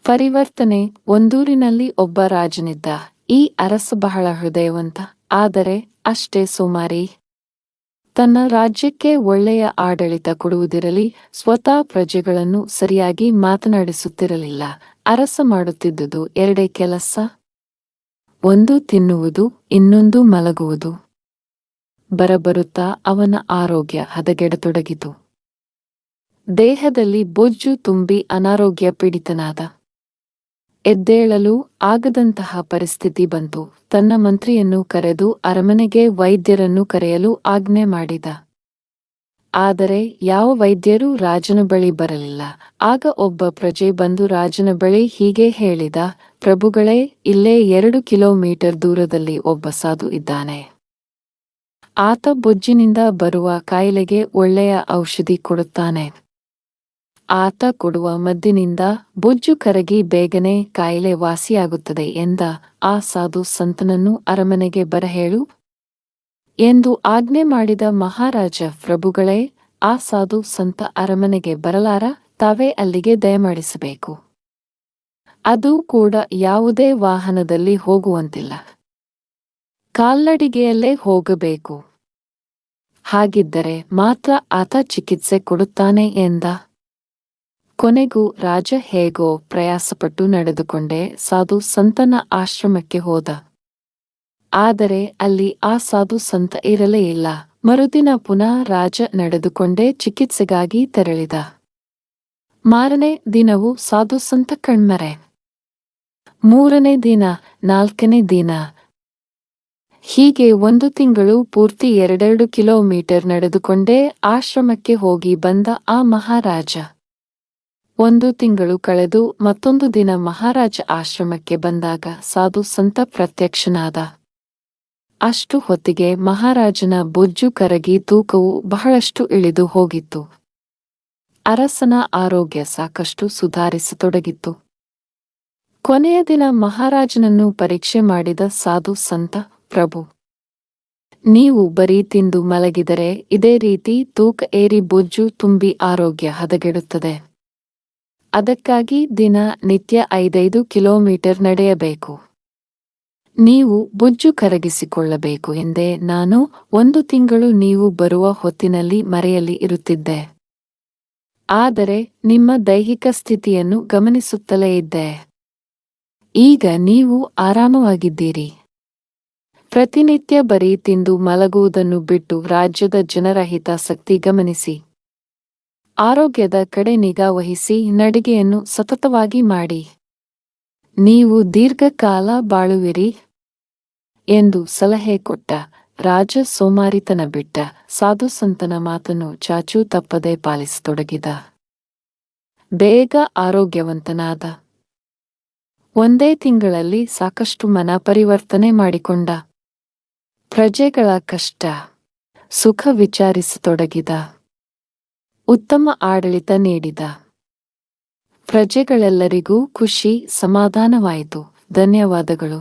ಪರಿವರ್ತನೆ. ಒಂದೂರಿನಲ್ಲಿ ಒಬ್ಬ ರಾಜನಿದ್ದ. ಈ ಅರಸ ಬಹಳ ಹೃದಯವಂತ, ಆದರೆ ಅಷ್ಟೇ ಸೋಮಾರಿ. ತನ್ನ ರಾಜ್ಯಕ್ಕೆ ಒಳ್ಳೆಯ ಆಡಳಿತ ಕೊಡುವುದಿರಲಿ, ಸ್ವತಃ ಪ್ರಜೆಗಳನ್ನು ಸರಿಯಾಗಿ ಮಾತನಾಡಿಸುತ್ತಿರಲಿಲ್ಲ. ಅರಸ ಮಾಡುತ್ತಿದ್ದುದು ಎರಡೇ ಕೆಲಸ. ಒಂದು ತಿನ್ನುವುದು, ಇನ್ನೊಂದು ಮಲಗುವುದು. ಬರಬರುತ್ತಾ ಅವನ ಆರೋಗ್ಯ ಹದಗೆಡತೊಡಗಿತು. ದೇಹದಲ್ಲಿ ಬೊಜ್ಜು ತುಂಬಿ ಅನಾರೋಗ್ಯ ಪೀಡಿತನಾದ. ಎದ್ದೇಳಲು ಆಗದಂತಹ ಪರಿಸ್ಥಿತಿ ಬಂತು. ತನ್ನ ಮಂತ್ರಿಯನ್ನು ಕರೆದು ಅರಮನೆಗೆ ವೈದ್ಯರನ್ನು ಕರೆಯಲು ಆಜ್ಞೆ ಮಾಡಿದ. ಆದರೆ ಯಾವ ವೈದ್ಯರೂ ರಾಜನ ಬಳಿ ಬರಲಿಲ್ಲ. ಆಗ ಒಬ್ಬ ಪ್ರಜೆ ಬಂದು ರಾಜನ ಬಳಿ ಹೀಗೆ ಹೇಳಿದ, ಪ್ರಭುಗಳೇ, ಇಲ್ಲೇ 2 ಕಿಲೋಮೀಟರ್ ದೂರದಲ್ಲಿ ಒಬ್ಬ ಸಾಧು ಇದ್ದಾನೆ. ಆತ ಬೊಜ್ಜಿನಿಂದ ಬರುವ ಕಾಯಿಲೆಗೆ ಒಳ್ಳೆಯ ಔಷಧಿ ಕೊಡುತ್ತಾನೆ. ಆತ ಕೊಡುವ ಮದ್ದಿನಿಂದ ಬೊಜ್ಜು ಕರಗಿ ಬೇಗನೆ ಕಾಯಿಲೆ ವಾಸಿಯಾಗುತ್ತದೆ ಎಂದ. ಆ ಸಾಧು ಸಂತನನ್ನು ಅರಮನೆಗೆ ಬರಹೇಳು ಎಂದು ಆಜ್ಞೆ ಮಾಡಿದ ಮಹಾರಾಜ. ಪ್ರಭುಗಳೇ, ಆ ಸಾಧು ಸಂತ ಅರಮನೆಗೆ ಬರಲಾರ, ತಾವೇ ಅಲ್ಲಿಗೆ ದಯಮಾಡಿಸಬೇಕು. ಅದೂ ಕೂಡ ಯಾವುದೇ ವಾಹನದಲ್ಲಿ ಹೋಗುವಂತಿಲ್ಲ, ಕಾಲ್ನಡಿಗೆಯಲ್ಲೇ ಹೋಗಬೇಕು. ಹಾಗಿದ್ದರೆ ಮಾತ್ರ ಆತ ಚಿಕಿತ್ಸೆ ಕೊಡುತ್ತಾನೆ ಎಂದ. ಕೊನೆಗೂ ರಾಜ ಹೇಗೋ ಪ್ರಯಾಸಪಟ್ಟು ನಡೆದುಕೊಂಡೇ ಸಾಧು ಸಂತನ ಆಶ್ರಮಕ್ಕೆ ಹೋದ. ಆದರೆ ಅಲ್ಲಿ ಆ ಸಾಧು ಸಂತ ಇರಲೇ ಇಲ್ಲ. ಮರುದಿನ ಪುನಃ ರಾಜ ನಡೆದುಕೊಂಡೇ ಚಿಕಿತ್ಸೆಗಾಗಿ ತೆರಳಿದ. ಮಾರನೇ ದಿನವೂ ಸಾಧು ಸಂತ ಕಣ್ಮರೆ. 3ನೇ ದಿನ, 4ನೇ ದಿನ, ಹೀಗೆ 1 ತಿಂಗಳು ಪೂರ್ತಿ 2 ಕಿಲೋಮೀಟರ್ ನಡೆದುಕೊಂಡೇ ಆಶ್ರಮಕ್ಕೆ ಹೋಗಿ ಬಂದ ಆ ಮಹಾರಾಜ. 1 ತಿಂಗಳು ಕಳೆದು ಮತ್ತೊಂದು ದಿನ ಮಹಾರಾಜ ಆಶ್ರಮಕ್ಕೆ ಬಂದಾಗ ಸಾಧು ಸಂತ ಪ್ರತ್ಯಕ್ಷನಾದ. ಅಷ್ಟು ಹೊತ್ತಿಗೆ ಮಹಾರಾಜನ ಬೊಜ್ಜು ಕರಗಿ ತೂಕವು ಬಹಳಷ್ಟು ಇಳಿದು ಹೋಗಿತ್ತು. ಅರಸನ ಆರೋಗ್ಯ ಸಾಕಷ್ಟು ಸುಧಾರಿಸತೊಡಗಿತ್ತು. ಕೊನೆಯ ದಿನ ಮಹಾರಾಜನನ್ನು ಪರೀಕ್ಷೆ ಮಾಡಿದ ಸಾಧು ಸಂತ, ಪ್ರಭು, ನೀವು ಬರೀ ತಿಂದು ಮಲಗಿದರೆ ಇದೇ ರೀತಿ ತೂಕ ಏರಿ ಬೊಜ್ಜು ತುಂಬಿ ಆರೋಗ್ಯ ಹದಗೆಡುತ್ತದೆ. ಅದಕ್ಕಾಗಿ ದಿನ ನಿತ್ಯ 5 ಕಿಲೋಮೀಟರ್ ನಡೆಯಬೇಕು. ನೀವು ಬೊಜ್ಜು ಕರಗಿಸಿಕೊಳ್ಳಬೇಕು ಎಂದೇ ನಾನು 1 ತಿಂಗಳು ನೀವು ಬರುವ ಹೊತ್ತಿನಲ್ಲಿ ಮರೆಯಲ್ಲಿ ಇರುತ್ತಿದ್ದೆ. ಆದರೆ ನಿಮ್ಮ ದೈಹಿಕ ಸ್ಥಿತಿಯನ್ನು ಗಮನಿಸುತ್ತಲೇ ಇದ್ದೆ. ಈಗ ನೀವು ಆರಾಮವಾಗಿದ್ದೀರಿ. ಪ್ರತಿನಿತ್ಯ ಬರೀ ತಿಂದು ಮಲಗುವುದನ್ನು ಬಿಟ್ಟು ರಾಜ್ಯದ ಜನರ ಹಿತಾಸಕ್ತಿ ಗಮನಿಸಿ. ಆರೋಗ್ಯದ ಕಡೆ ನಿಗಾ ವಹಿಸಿ ನಡಿಗೆಯನ್ನು ಸತತವಾಗಿ ಮಾಡಿ. ನೀವು ದೀರ್ಘಕಾಲ ಬಾಳುವಿರಿ ಎಂದು ಸಲಹೆ ಕೊಟ್ಟ. ರಾಜ ಸೋಮಾರಿತನ ಬಿಟ್ಟ. ಸಾಧು ಸಂತನ ಮಾತನ್ನು ಚಾಚೂ ತಪ್ಪದೆ ಪಾಲಿಸತೊಡಗಿದ. ಬೇಗ ಆರೋಗ್ಯವಂತನಾದ. 1 ತಿಂಗಳಲ್ಲಿ ಸಾಕಷ್ಟು ಮನ ಪರಿವರ್ತನೆ ಮಾಡಿಕೊಂಡ. ಪ್ರಜೆಗಳ ಕಷ್ಟ ಸುಖ ವಿಚಾರಿಸತೊಡಗಿದ. ಉತ್ತಮ ಆಡಳಿತ ನೀಡಿದ. ಪ್ರಜೆಗಳೆಲ್ಲರಿಗೂ ಖುಷಿ ಸಮಾಧಾನವಾಯಿತು. ಧನ್ಯವಾದಗಳು.